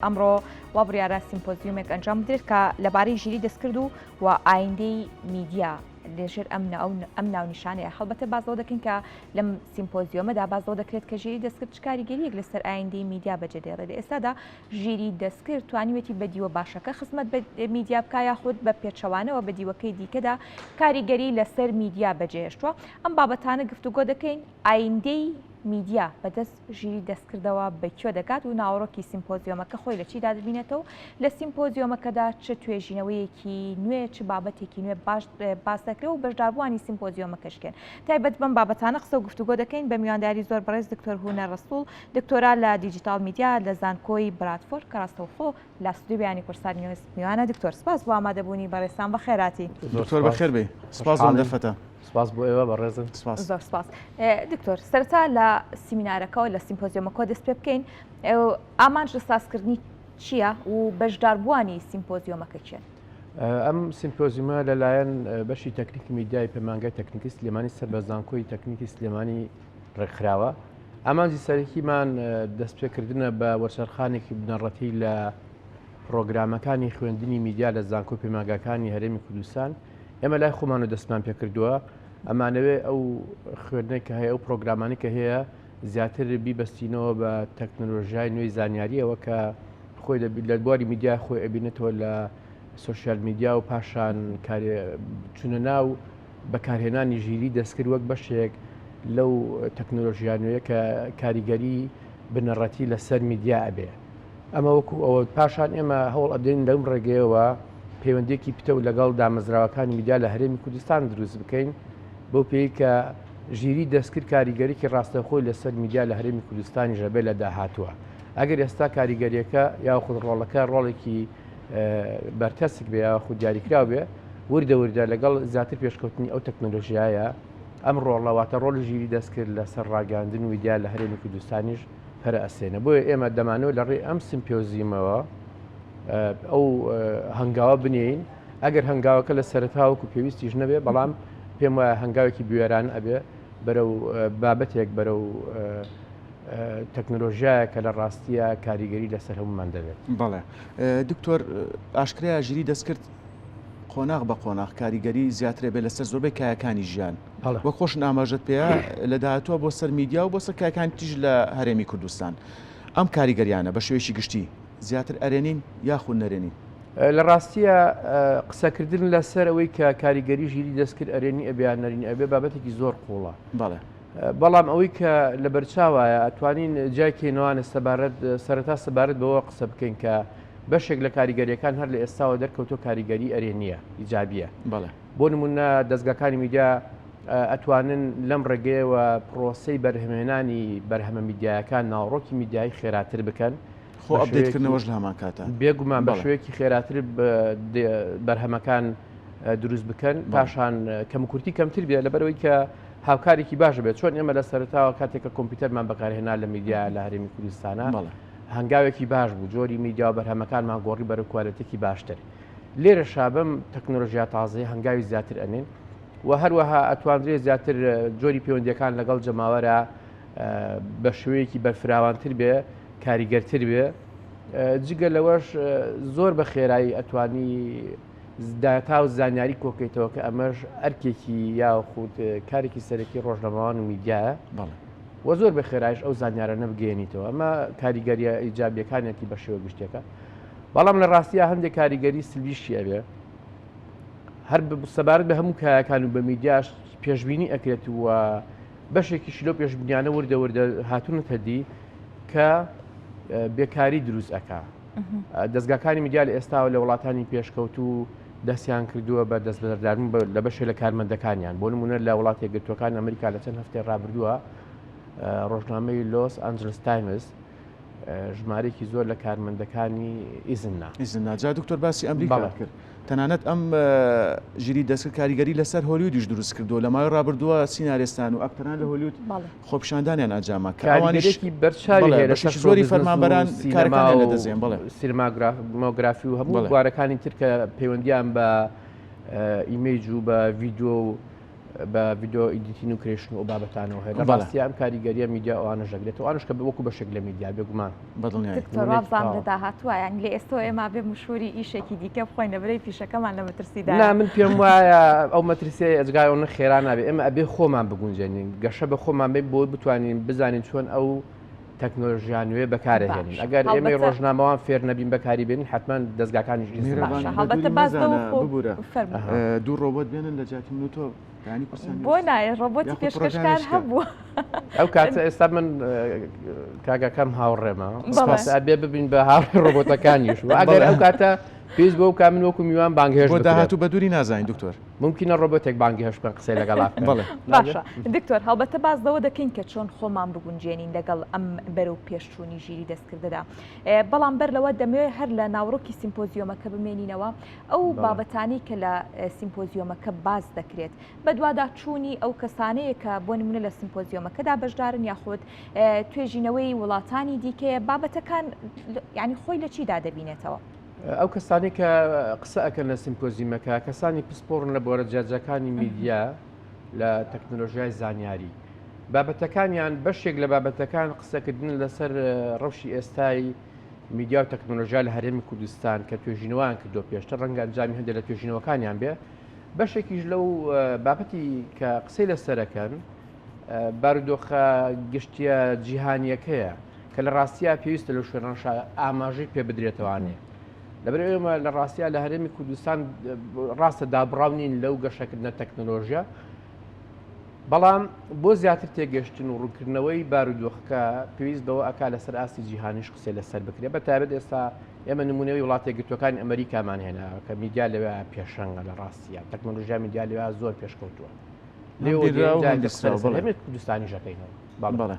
ئەمڕۆ وا بڕیارە سیمپۆزیۆمێک ئەنجام بدرێت کە لەبارەی ژیری دەستکرد و ئایندەی میدیا لێژێر ئەم ناونیشانەیە. هەڵبەتە بازەوە دەکەین کە لەم سیمپۆزیۆمەدا بازەوە دەکرێت کە ژیری دەستکرد چ کاریگەریەک لەسەر ئایندەی میدیا بەجێدێڕێت. ئێستادا ژیری دەستکرد توانیوێتی بە دیوە باشەکە خزمەت بە میدیا بکە یاخود بە پێچەوانەوە بە دیوەکەی دیکەدا کاریگەری لەسەر میدیا بەجێهێشتووە. ئەم بابەتانە گفتوگۆ دەکەین ئایندەی میدیا بەدەست ژیری دەستکردەوە بەکوێ دەکات و ناوەڕۆکی سیمپۆزیۆمەکە خۆی لە چیدا دەبینێتەوە لە سیمپۆزیۆمەکەدا چه توێژینەوەیەکی نوێ چ بابەتێکی نوێ باس دەکرێت و بەشداربووانی سیمپۆزیۆمەکەشکێن. تایبەت بەم بابەتانە قسە و گفتوگۆ دەکەین بە میوانداری زۆر بەڕێز دکتۆر هونەر ڕەسوول، دکتۆرا لە دیجیتال میدیا لە زانکۆی برادفۆرد کە ڕاستەوخۆ لە ستودیۆ بیانی کورسان میوانە. دکتۆر سپاس بۆ ئامادەبوونی بەڕێستان بەخێراتی. دکتۆر بەخێر بێ. سپاس بۆ دەرفەتە. سپاس بۆ ئێوە بەڕێزم. زۆر سپاس. دکتۆر سەرەتا لە سیمینارەکەەوە لە سیمپۆزیۆمەکە دەست پێ بکەین ئامانج لە سازکردنی چییە و بەشداربووانی سیمپۆزیۆمەکە چێن؟ ئەم سیمپۆزیۆمە لەلایەن بەشی تەکنیکی میدیای پەیمانگای تەکنیکی سلێمانی سەر بە زانکۆی تەکنیکی سلێمانی ڕێکخراوە. ئامانجی سەرەکیمان دەستپێکردنە بە وەرچەرخانێکی بنەڕەتی لە پرۆگرامەکانی خوێندنی میدیا لە زانکۆی پەیمانگاکانی هەرێمی کوردستان. ئێمە لای خۆمان و دەستمان پێکردووە ئەمانەوێ ئەو خوێندنەی کە هەیە ئەو پرۆگرامانی کە هەیە زیاتر بیبەستینەوە بە تەکنۆلۆژیای نوێی زانیاریەوە کە خۆی لە بواری میدیا خۆی ئەبینێتەوە لە سوسیال میدیا و پاشان چونە ناو بەکارهێنانی ژیری دەستکرد وەک بەشێک لەو تەکنۆلۆژیانوەیە کە کاریگەری بنەڕەتی لەسەر میدیا ئەبێ. ئەمە وەکو ئەوە پاشان ئێمە هەوڵ ئەدەین لەم ڕێگەیەوە پەیوەندێکی پتە و لەگەڵ دامەزراوەکانی میدیا لە هەرێمی کوردستان دروست بکەین بۆ پێی کە ژیری دەستکرد کاریگەریکی ڕاستەخۆی لەسەر میدیا لە هەرێمی کوردستانی ژەبێ لە داهاتووە. ئەگەر ئێستا کاریگەریەکە یاخود ڕۆڵەکە ڕۆڵێکی بەرتەسک بێ یاخود دیاریکراو بێ وردە لەگەڵ زیاتر پێشکەوتنی ئەو تەکنۆلۆژیایە ئەم ڕۆڵەواتە ڕۆڵی ژیری دەستکرد لەسەر ڕاگەاندن و میدیا لە هەرێمی کوردستانیش هەرە ئەسێنە. بۆیە ئێمە دەمانەوە لە ڕێی ئەم سیمپۆزیۆمەوە ئەو هەنگاوە بنین ئەگەر هەنگاوەکە لە سەرتاوەکو پێویستیش نەبێ بەڵام پێم وایە هەنگاوێکی بوێران ئەبێ بەرەو بابەتێک بەرەو تەکنۆلۆژیایە کە لە ڕاستیە کاریگەری لەسەر هەمومان دەبێت. بەڵێ دکتۆر ئاشکرایە ژیری دەستکرد قۆناغ بە قۆناغ کاریگەری زیاترێ بێت لەسەر زۆربەی کایەکانی ژیان وە خۆشن ئاماژەت پێەیە لە داهاتووە بۆ سەر میدیا و بۆ سەر کایەکانی تیژ لە هەرێمی کوردستان. ئەم کاریگەریانە بە شێوەیەکی گشتی زیاتر ئەرێنین یاخود نەرێنین؟ لە ڕاستیە قسەکردن لەسەر ئەوەی کە کاریگەری ژیری دەستکرد ئەرێنی ئەبیان نەرین ئەبێ بابەتێکی زۆر قوڵە. بەڵام ئەوەی کە لە بەرچاوایە ئەتوانین جایکێنەوەوانە سەرەتا سەبارەت بەوە قسە بکەین کە بەشێک لە کاریگەریەکان هەر لە ئێستاوە دەرکەوتۆ کاریگەری ئەرێنیە ئیجابیە. بۆ نمونە دەستگاکانی میدیا ئەتوانن لەم ڕێگەیەوە پرۆسەی بەرهەمهێنانی بەرهەمە میدیایەکان ناوڕۆکی میدیایی خێراتر بکەن خۆ ئەپدێتکردنەوەش لە هەمان کاتە بێگومان بە شوەیەکی خێراتر بەرهەمەکان دروست بکەن پاشان کەمکورتی کەمتر بێت لەبەرەوەی کە هاوکارێکی باشە بێت. چۆن ئێمە لە سەرتاوە کاتێکە کۆمپیوتەرمان بەکارهێنا لە میدیا لە هەرێمی کوردستانە هەنگاوێکی باش بوو جۆری میدیا و بەرهەمەکانمان گۆڕی بەرە کوالەتێکی باشتر. لێرە شابم تەکنۆلۆژیا تازەی هەنگاوی زیاتر ئەنێن و هەروەها ئەتواندرێت زیاتر جۆری پەیوەندیەکان لەگەڵ جەماوەرە بە شوەیەکی بەرفراوانتر بێ کاریگەرتر بێ. جگە لەوەش زۆر بە خێرایی ئەتوانی داتا و زانیاری کۆکەیتەوە کە ئەمەش ئەرکێکی یاخود کارێکی سەرەکی ڕۆژنەماوان و میدیایە وە زۆر بە خێرایش ئەو زانیارە نەبگەێنیتەوە. ئەمە کاریگەریە ئیجابیەکانێکی بە شێوە گشتێکە. بەڵام لە ڕاستیە هەندێک کاریگەری سلبیشی ئەبێ هەر سەبارەت بە هەموو کایەکان و بە میدیاش پێشبینی ئەکرێت وە بەشێکی شلۆ پێشبینیانە وردە هاتوونەتە دی کە بێکاری دروست ئەکا. دەستگاکانی میدیا لە ئێستاوە لە وڵاتانی پێشکەوت و دەستیان کردووە بە دەستبەرداربوون لە بەشێ لە کارمەندەکانیان. بۆ نمونە لە وڵاتی یەکگرتووەکانی ئەمریکا لە چەند هەفتەی ڕابردووە ڕۆژنامەی لۆس ئەنجلس تایمز ژمارەیەکی زۆر لە کارمەندەکانی ئیزننا جا دکتۆر باسی ئەمریکا کرد تەنانەت ئەم ژیری دەستکرد کاریگەری لەسەر هۆلیودیش دروست کردو لە ماوەی ڕابردووە سینارێستان و ئەکتەران لە هۆلیود خۆپیشاندانیان ئاجاما کە ئەوانیشێکی بەرچاوی زۆری فەرمانبەران کارەکان لە دەزێن سینماگرافی و هەموو بوارەکانی تر کە پەیوەندیان بە ئیمەیج و بە ڤیدیۆ و بە ڤیددیو ئیدیتین و کرێشن و بابەتانەوە هەیە لە ڕاستی ئەم کاریگەریە میدیا ئەوانە ژەگرێت و ئەوانش کە وەکو بەشێک لە میدیا بێگومان دکتۆرابزان لە داهاتووە یان لێ ئێستا ئێمە بێ مشوری ئیشێکی دیکە بخۆین لەبەرەی فیشەکەمان لە مەترسیدا نا من پێم وایە ئەو مەترسی ئەجگایەوە خێرا نابێت ئێمە ئەبێ خۆمان بگونجێنین گەشە بە خۆمان بێ بۆ بتوانین بزانین چۆن ئەو تەکنۆلژیانوێ بەکارهێنین ئەگەر ئێمە ڕۆژنامەوان فێر نەبین بەکاری بێنین حتمما دەستگاکانی دوو ڕۆبۆت بێنن لە جاتی من و تۆ بۆ نایە ڕۆبۆتی پێشکەشکار هەبوو ئەو کاتە ئێستا من کاگەکەم هاوڕێمە ئەبێ ببین بە هاوڕێ ڕۆبۆتەکانیش و ئەگەر ئەو کاتە پێویست بۆ کا من وەکو میوان بانگهێش بۆ داهاتوو بە دووری نازانین دکتۆر ممکنە ڕۆبۆتێک بانگی هەش بکەن قسەی لەگەڵ باشە دکتۆر هەڵبەتە باز لەوە دەکەین کە چۆن خۆمان بگونجێنین لەگەڵ ئەم بەرەو پێشچوونی ژیری دەستکردەدا بەڵام بەر لەوە دەمەوێت هەر لە ناوڕۆکی سیمپۆزیۆمەکە بمێنینەوە ئەو بابەتانی کە لە سیمپۆزیۆمەکە باز دەکرێت بە دوادا چوونی ئەو کەسانەیە کە بۆ نمونە لە سیمپۆزیۆمەکەدا بەشدارن یاخود توێژینەوەی وڵاتانی دیکەیە بابەتەکان ینی خۆی لە چیدا دەبینێتەوە ئەو کەسانی کە قسە ئەکەن لە سیمپۆزیمەکە کەسانی پسپۆڕن لە بۆرە جاجەکانی میدیا لە تەکنۆلۆژیای زانیاری بابەتەکانیان بەشێک لە بابەتەکان قسەکردن لەسەر ڕەوشی ئێستای میدیا و تەکنۆلۆژیا لە هەرێمی کوردستان کە توێژینەوەیان کردو پێشتر ڕەنگە ئەنجامی هەندێک لە توێژینەوەکانیان بێ بەشێکیش لەو بابەتی کە قسەی لەسەرەکەن بارودۆخە گشتیە جیهانیەکەیە کە لە ڕاستیە پێویستە لەو شوێنەش ئاماژەی پێ بدرێتەوانێ لەبەر ئێمە لە ڕاستیە لە هەرێمی کوردستان ڕاستە دابڕاونین لەو گەشەکردنە تەکنۆلۆژیا بەڵام بۆ زیاتر تێگەشتن و ڕوونکردنەوەی بارودۆخەکە پێویست بەوە ئەکا لەسەر ئاستی جیهانیش قسەی لەسەر بکرێت بە تایبەت ئێستا ئێمە نمونەوەی وڵاتی یەکگرتووەکانی ئەمریکامان هێنا کە میدیا لەوێ پێشەنگە لە ڕاستیە تەکنۆلۆژیا میدیا لەوێ زۆر پێشکەوتووە لێ کوردستانی ژەکەینەوە بەڵێ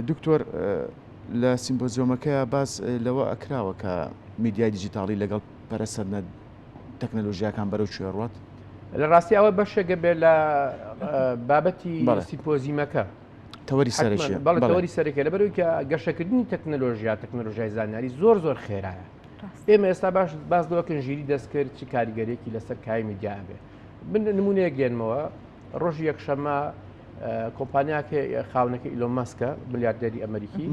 دکتۆر لە سیمپۆزیۆمەکە باس لەوە ئەکراوە کە میدیای دیجیتاڵی لەگەڵ پەرەسەرنە تەکنەلۆژیاکان بەرەو کوێڕات لە ڕاستی ئەوە بەشێکە بێت لە بابەتی سیمپۆزیمەکە تەوەری سەرشیە تەوەری سەرەکە لەبەرەوەی کە گەشەکردنی تەکنۆلۆژیای زانیاری زۆر زۆر خێرایە ئێمە ئێستا باس دەوەکەن ژیری دەستکرد چی کاریگەرێکی لەسەر کای میدیا بێ من نمونەیە گێنمەوە ڕۆژی یەکشەمە کۆمپانیاکە خاونەکە ئیلۆن ماسکە ملیاردێری ئەمریکی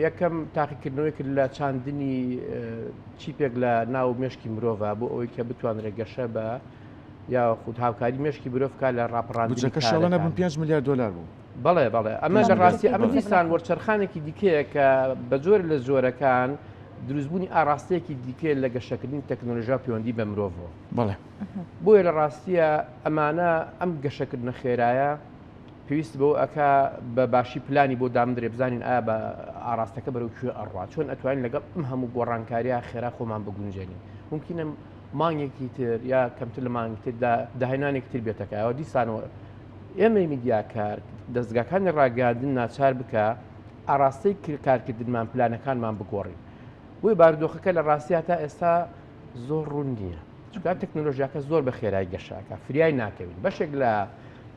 یەکەم تاقیکردنەوەی کرد لە چاندنی چیپێک لە ناو مێشکی مرۆڤ بۆ ئەوەی کە بتوانرێت گەشە بە یا خود هاوکاری مێشکی مرۆڤکە لە ڕاپەڕاندنەکە شەڵە نەبوون 5 میلیارد دلار بوو بەڵێ ئەمە لە ڕاستی ئەمە دیسان وەرچەرخانێکی دیکەیە کە بە جۆر لە زۆرەکان دروستبوونی ئاراستەیەکی دیکە لە گەشەکردنی تەکنۆلۆژیا پەیوەندی بە مرۆڤەوە بەڵێ بۆیە لە ڕاستیە ئەمانە ئەم گەشەکردنە خێرایە پێویست بۆ ئەکا بە باشی پلانی بۆ دامدرێ بزانین ئایا بە ئاراستەکە بەرەو کوێ ئەڕات چۆن ئەتوانین لەگەڵ ئەم هەموو گۆڕانکاریە خێرا خۆمان بگونجێنین ممکنە مانگێکی تر یا کەمتر لە مانگتر داهێنانێک تر بێتەکە ئەوە دیسانەوە ئێمە میدیاکار دەستگاکانی ڕاگەاندن ناچار بکە ئاراستەی کارکردنمان پلانەکانمان بگۆڕین بۆی بارودۆخەکە لە ڕاستیە تا ئێستا زۆر ڕوون نییە چونکە تەکنۆلۆژیاکە زۆر بە خێرای گەشاکە فریای ناکەوین بەشێک لە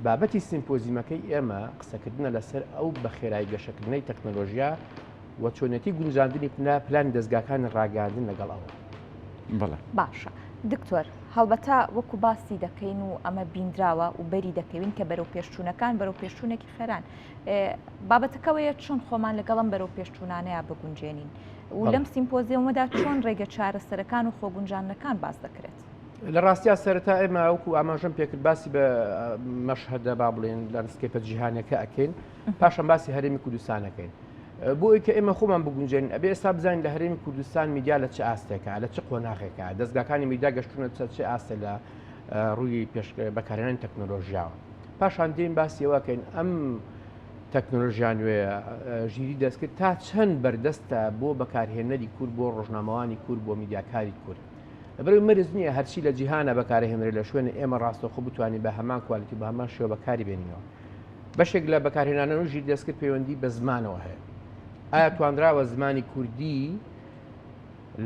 بابەتی سیمپۆزیمەکەی ئێمە قسەکردنە لەسەر ئەو بە خێرای گەشەکردنەی تەکنۆلۆژیا و چۆنەتی گونجاندنی پلان دەستگاکانی ڕاگەاندن لەگەڵ ئەوە بەڵێ باشە دکتۆر هەڵبەتە وەکو باسی دەکەین و ئەمە بیندراوە و بەری دەکەوین کە بەرەو پێشچوونەکان بەرەو پێشچوونێکی خێران بابەتەکەوەیە چۆن خۆمان لەگەڵم بەرەو پێشچوونانەیە بگونجێنین و لەم سیمپۆزیۆمەدا چۆن ڕێگە چارەسەرەکان و خۆگونجاندنەکان باز دەکرێت لە ڕاستیا سەرەتا ئێمە وەکو ئاماژەم پێکرد باسی بە مەشهەدە با بڵێن لەنسکەیپە جیهانیەکە ئەکەین پاشان باسی هەرێمی کوردستانەکەین بۆ ئەوەی کە ئێمە خۆمان بگونجێن ئەبێ ئێستا بزانین لە هەرێمی کوردستان میدیا لە چه ئاستێکە لە چه قۆناغێکە دەستگاکانی میدیا گەشتونە چه ئاستە لە ڕووی بەکارهێنانی تەکنۆلۆژیاوە پاشان دێین باسیەوەکەین ئەم تەکنۆلۆژیان نوێ ژیری دەستکرد تا چەند بەردەستە بۆ بەکارهێنەری کورد بۆ ڕۆژنامەوانی کورد بۆ میدیاکاری کورد لەبەر مرز نییە هەرچی لە جیهانە بەکارهێنەری لە شوێنە ئێمە ڕاستەوخۆ بتوانین بە هەمان کوالیتی بە هەمان شێوە بەکاری بێنینەوە بەشێک لە بەکارهێنانە و ژیری دەستکرد پەیوەندی بە زمانەوە هەیە ئایا توانراوە زمانی کوردی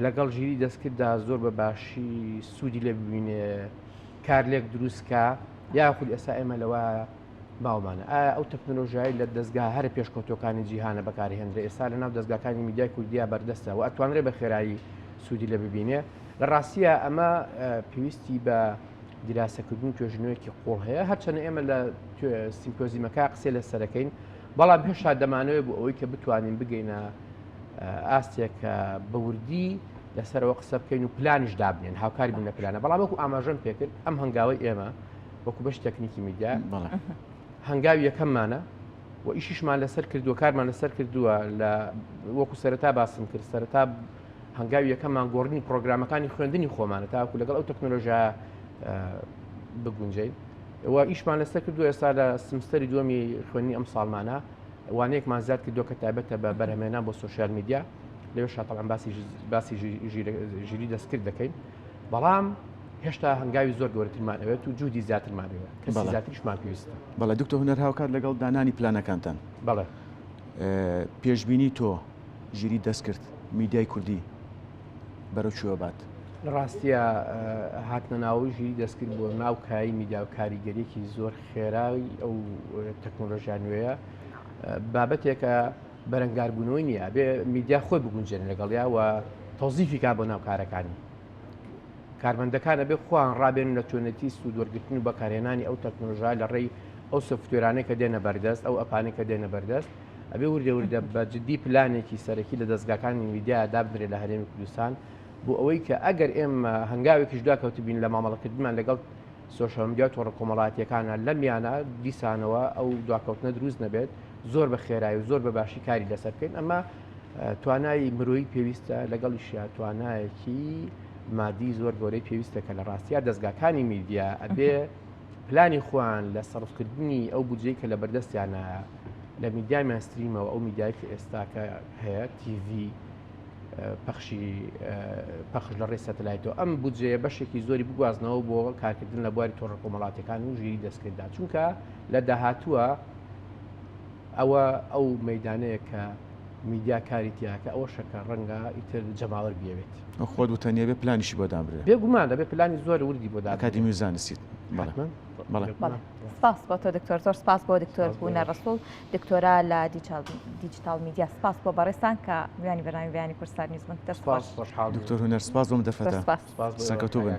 لەگەڵ ژیری دەستکرددا زۆر بە باشی سوودی لێ ببینێ کارلێک دروستکە یاخود ئێستا ئێمە لەوە باومانە ئایا ئەو تەکنۆلۆژیای لە دەستگا هەر پێشکەوتەکانی جیهانە بەکارهێنرێ ئێستا لە ناو دەستگاکانی میدیای کوردیا بەردەستە و ئەتوانرێ بە خێرایی سوودی لێ ببینێ لە ڕاستیە ئەمە پێویستی بە دیراسەکردن توێژنەوەیەکی قوڵ هەیە هەرچەنە ئێمە لە سیمپۆزیمەکە قسێ لە سەرەکەین بەڵام هێشتا دەمانەوێت بۆ ئەوەی کە بتوانین بگەینە ئاستێکە بەوردی لەسەرەوە قسە بکەین و پلانیش دابنێن هاوکاری بوون لە پلانە بەڵام وەکو ئاماژەم پێکرد ئەم هەنگاوی ئێمە وەکو بەش تەکنیکی میدیا هەنگاوی یەکەممانە و ئیشیشمان لەسەر کردووە کارمان لەسەر کردووە لە وەکو سەرەتا باسم کرد سەرەتا هەنگاوی یەکەممان گۆڕنی پرۆگرامەکانی خوێندنی خۆمانە تاکو لەگەڵ ئەو تەکنۆلۆژیا بگونجین و ئیشمان لەسەر کردو ئێستا لە سمستەری دووەمی خوێنی ئەم ساڵمانە وانەیەکمان زیاد کردو کە تایبەتە بە بەرهەمێنان بۆ سوۆشیال میدیا لەوێ شاتەڵام باسی ژیری دەستکرد دەکەین بەڵام هێشتا هەنگاوی زۆر گەورەترمان ئەوێت و جوودی زیاترمانەوە کەسی زیاتریشمان پێویستە. بەڵێ دکتۆر هونەر هاوکات لەگەڵ دانانی پلانەکانتان بەڵێ پێشبینی تۆ ژیری دەستکرد میدیای کوردی بەرەو چوەبات لە ڕاستیە هاتنە ناوی ژیری دەستکرد بۆ ناو کایی میدیا و کاریگەریەکی زۆر خێراوی ئەو تەکنۆلۆژیا نوێیە بابەتێکە بەرەنگاربوونەوەی نییە بێ میدیا خۆی بگونجێن لەگەڵیا و تەوزیفی کا بۆ ناو کارەکانی کارمەندەکانە بێ خۆیان ڕابێن لە چۆنەتی سوودوەرگرتن و بەکارهێنانی ئەو تەکنۆلۆژیا لە ڕێی ئەو سۆفتوێرانەی کە دێنە بەردەست ئەو ئەپانەی کە دێنە بەردەست ئەبێ وردە بە جددی پلانێکی سەرەکی لە دەستگاکانی میدیا دابدرێت لە هەرێمی کوردستان بۆ ئەوەی کە ئەگەر ئێمە هەنگاوێکیش دواکەوت بین لە مامەڵەکردمان لەگەڵ سۆشیال میدیا تۆڕە کۆمەڵاتیەکانە لەم یانە دیسانەوە ئەو دواکەوتنە دروست نەبێت زۆر بە خێرایی و زۆر بە باشی کاری لەسەر بکەین ئەمە توانای مرۆیی پێویستە لەگەڵیشیا توانایەکی مادی زۆر گەورەی پێویستە کە لە ڕاستیە دەستگاکانی میدیا ئەبێ پلانی خۆیان لە سەرفکردنی ئەو بودجەی کە لە بەردەستیانە لە میدیای مەستریمەوە ئەو میدیای کە ئێستاکە هەیە تیV پەخش لە ڕێی سەتەلایتەوە ئەم بودجەیە بەشێکی زۆری بگوازنەوە بۆ کارکردن لە بواری تۆڕە کۆمەڵاتیەکان و ژیری دەستکرددا چونکە لە داهاتووە ئەوە ئەو مەیدانەیە کە میدیا کاریتیاکە ئەوە شەکە ڕەنگە ئیتر جەماوەر بێت خۆت وتەنیە بێ پلانیشی بۆ دابرێت بێگومان دەبێ پلانی زۆر وردی بۆ ئاکادمی زانستیت سپاس بۆ تۆ دکتۆر زۆر سپاس بۆ دکتۆر بوونە ڕسوڵ دکتۆرا لە دیجیتال میدیا سپاس بۆ بەڕێستان کە میوانی بەناوی بەیانی کوردستان نیزمن دکتۆر هونەر سپاس بۆم دەفەتە سەکەوتوو بن.